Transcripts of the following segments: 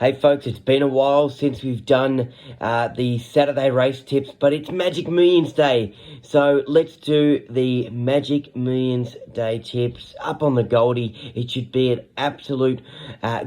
Hey folks, it's been a while since we've done the Saturday race tips, but it's Magic Millions Day. So let's do the Magic Millions Day tips up on the Goldie. It should be an absolute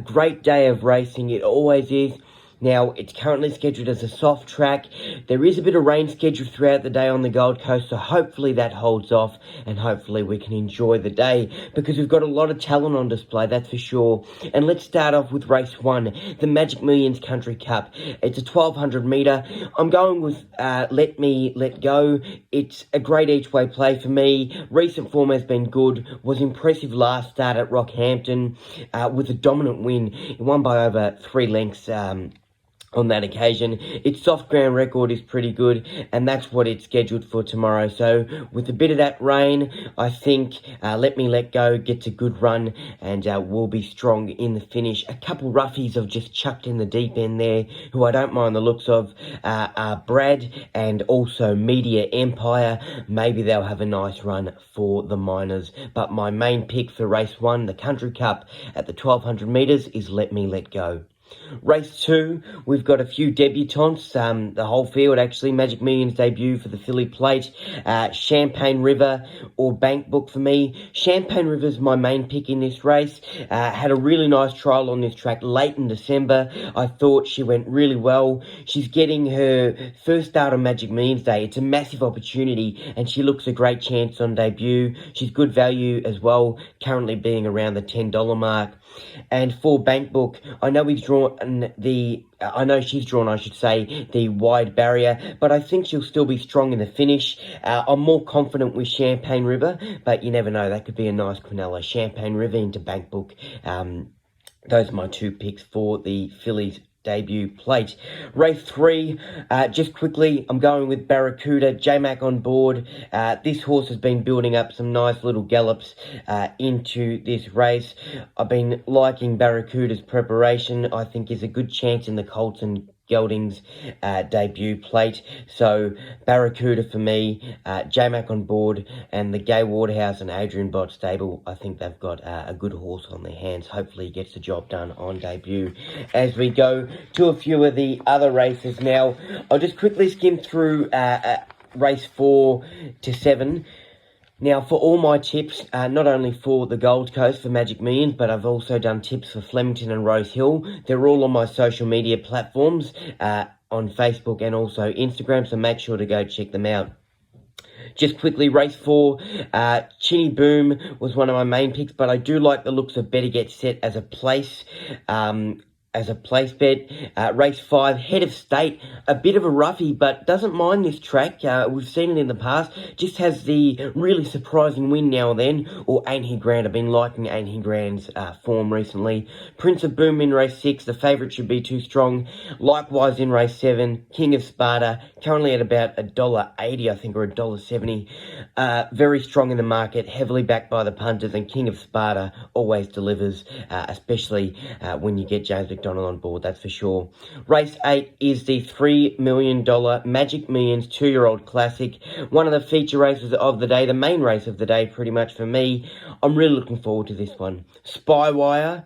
great day of racing. It always is. Now, it's currently scheduled as a soft track. There is a bit of rain scheduled throughout the day on the Gold Coast, so hopefully that holds off and hopefully we can enjoy the day because we've got a lot of talent on display, that's for sure. And let's start off with race 1, the Magic Millions Country Cup. It's a 1200 metre. I'm going with Let Me Let Go. It's a great each-way play for me. Recent form has been good. Was impressive last start at Rockhampton with a dominant win. It won by over 3 lengths on that occasion. Its soft ground record is pretty good, and that's what it's scheduled for tomorrow. So with a bit of that rain, I think Let Me Let Go gets a good run and will be strong in the finish. A couple roughies I've just chucked in the deep end there, who I don't mind the looks of, are Brad and also Media Empire. Maybe they'll have a nice run for the Miners. But my main pick for race 1, the Country Cup at the 1200 metres, is Let Me Let Go. Race 2, we've got a few debutantes, the whole field actually. Magic Millions debut for the Philly Plate, Champagne River or Bank Book for me. Champagne River's my main pick in this race. Had a really nice trial on this track late in December. I thought she went really well. She's getting her first start on Magic Millions Day. It's a massive opportunity and she looks a great chance on debut. She's good value as well, currently being around the $10 mark. And for Bank Book, I know she's drawn, I should say, the wide barrier, but I think she'll still be strong in the finish. I'm more confident with Champagne River, but you never know, that could be a nice Quinella. Champagne River into Bank Book. Those are my 2 picks for the Phillies debut plate. Race 3, just quickly, I'm going with Barracuda, J-Mac on board. This horse has been building up some nice little gallops into this race. I've been liking Barracuda's preparation. I think is a good chance in the Colton Geldings debut plate. So Barracuda for me, J-Mac on board, and the Gay Waterhouse and Adrian Bott stable. I think they've got a good horse on their hands. Hopefully he gets the job done on debut. As we go to a few of the other races now, I'll just quickly skim through race 4 to 7. Now, for all my tips, not only for the Gold Coast for Magic Millions, but I've also done tips for Flemington and Rose Hill. They're all on my social media platforms, on Facebook and also Instagram, so make sure to go check them out. Just quickly, race 4, Chinny Boom was one of my main picks, but I do like the looks of Better Get Set as a place bet. Race 5, Head of State, a bit of a roughie, but doesn't mind this track. We've seen it in the past. Just has the really surprising win now and then. Or Ain't He Grand. I've been liking Ain't He Grand's form recently. Prince of Boom in race 6. The favourite should be too strong. Likewise in race 7, King of Sparta, currently at about $1.80, I think, or $1.70. Very strong in the market, heavily backed by the punters, and King of Sparta always delivers, especially when you get James McDonald on board, that's for sure. Race 8 is the $3 million Magic Millions 2-year-old classic. One of the feature races of the day, the main race of the day pretty much for me. I'm really looking forward to this one. Spywire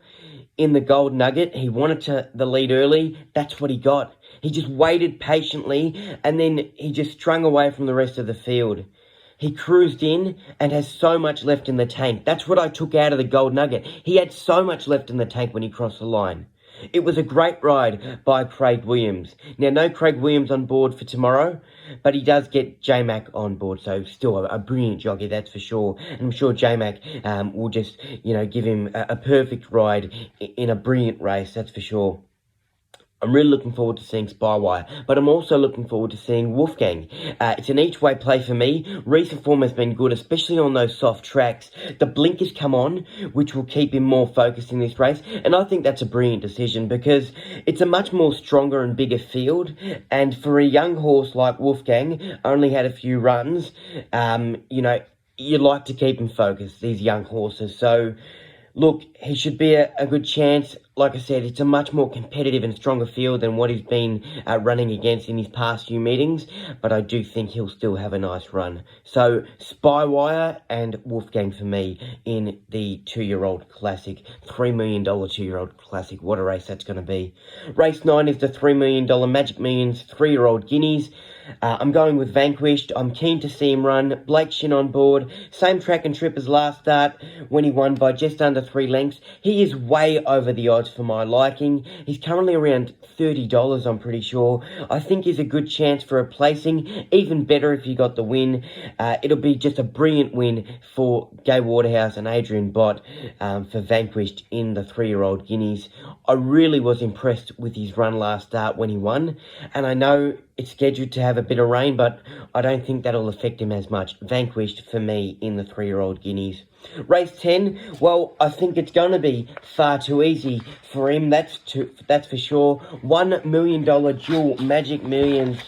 in the Gold Nugget. He wanted the lead early. That's what he got. He just waited patiently and then he just strung away from the rest of the field. He cruised in and has so much left in the tank. That's what I took out of the Gold Nugget. He had so much left in the tank when he crossed the line. It was a great ride by Craig Williams. Now, no Craig Williams on board for tomorrow, but he does get J-Mac on board, so still a brilliant jockey, that's for sure. And I'm sure J-Mac will just, give him a perfect ride in a brilliant race, that's for sure. I'm really looking forward to seeing Spywire, but I'm also looking forward to seeing Wolfgang. It's an each-way play for me. Recent form has been good, especially on those soft tracks. The blinkers come on, which will keep him more focused in this race, and I think that's a brilliant decision because it's a much more stronger and bigger field, and for a young horse like Wolfgang, only had a few runs, you'd like to keep him focused, these young horses, so Look, he should be a good chance. Like I said, it's a much more competitive and stronger field than what he's been running against in his past few meetings, but I do think he'll still have a nice run. So, Spywire and Wolfgang for me in the 2-year-old classic, $3 million 2-year-old classic. What a race that's going to be. Race 9 is the $3 million Magic Millions 3-year-old Guineas. I'm going with Vanquished. I'm keen to see him run. Blake Shin on board. Same track and trip as last start when he won by just under 3 lengths. He is way over the odds for my liking. He's currently around $30, I'm pretty sure. I think he's a good chance for a placing. Even better if he got the win. It'll be just a brilliant win for Gai Waterhouse and Adrian Bott for Vanquished in the 3-year-old Guineas. I really was impressed with his run last start when he won. And I know it's scheduled to have a bit of rain, but I don't think that'll affect him as much. Vanquished for me in the 3-year-old Guineas. Race 10, well, I think it's going to be far too easy for him, that's for sure. $1 million dual Magic Millions.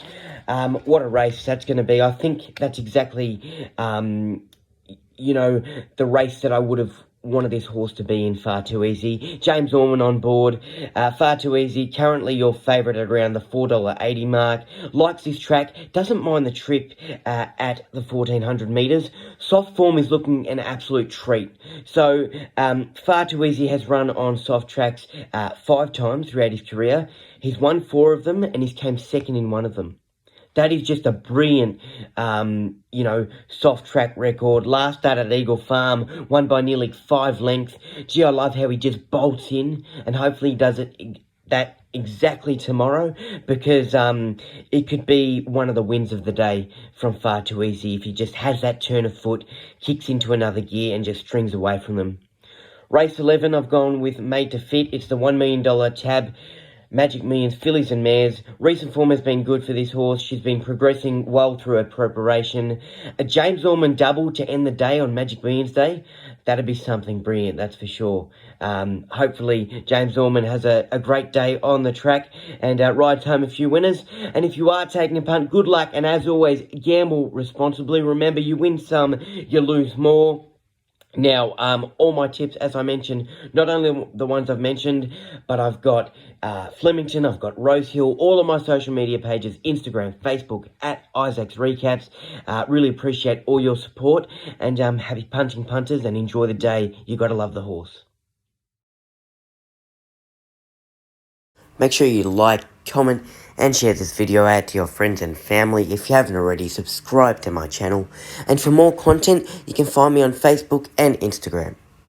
What a race that's going to be. I think that's exactly, the race that I would have wanted this horse to be in. Far Too Easy. James Orman on board. Far Too Easy, currently your favourite at around the $4.80 mark. Likes this track, doesn't mind the trip at the 1400 metres. Soft form is looking an absolute treat. So, Far Too Easy has run on soft tracks 5 times throughout his career. He's won 4 of them and he's came second in 1 of them. That is just a brilliant, soft track record. Last start at Eagle Farm, won by nearly 5 lengths. Gee, I love how he just bolts in, and hopefully he does that exactly tomorrow, because it could be one of the wins of the day from Far Too Easy if he just has that turn of foot, kicks into another gear, and just strings away from them. Race 11, I've gone with Made to Fit. It's the $1 million tab. Magic Millions, fillies and mares. Recent form has been good for this horse. She's been progressing well through her preparation. A James Orman double to end the day on Magic Millions Day. That'd be something brilliant, that's for sure. Hopefully, James Orman has a great day on the track and rides home a few winners. And if you are taking a punt, good luck. And as always, gamble responsibly. Remember, you win some, you lose more. Now, all my tips, as I mentioned, not only the ones I've mentioned, but I've got Flemington, I've got Rosehill, all of my social media pages, Instagram, Facebook, at Isaac's Recaps. Really appreciate all your support, and happy punting punters, and enjoy the day. You got to love the horse. Make sure you like, comment, and share this video out to your friends and family. If you haven't already, subscribe to my channel. And for more content, you can find me on Facebook and Instagram.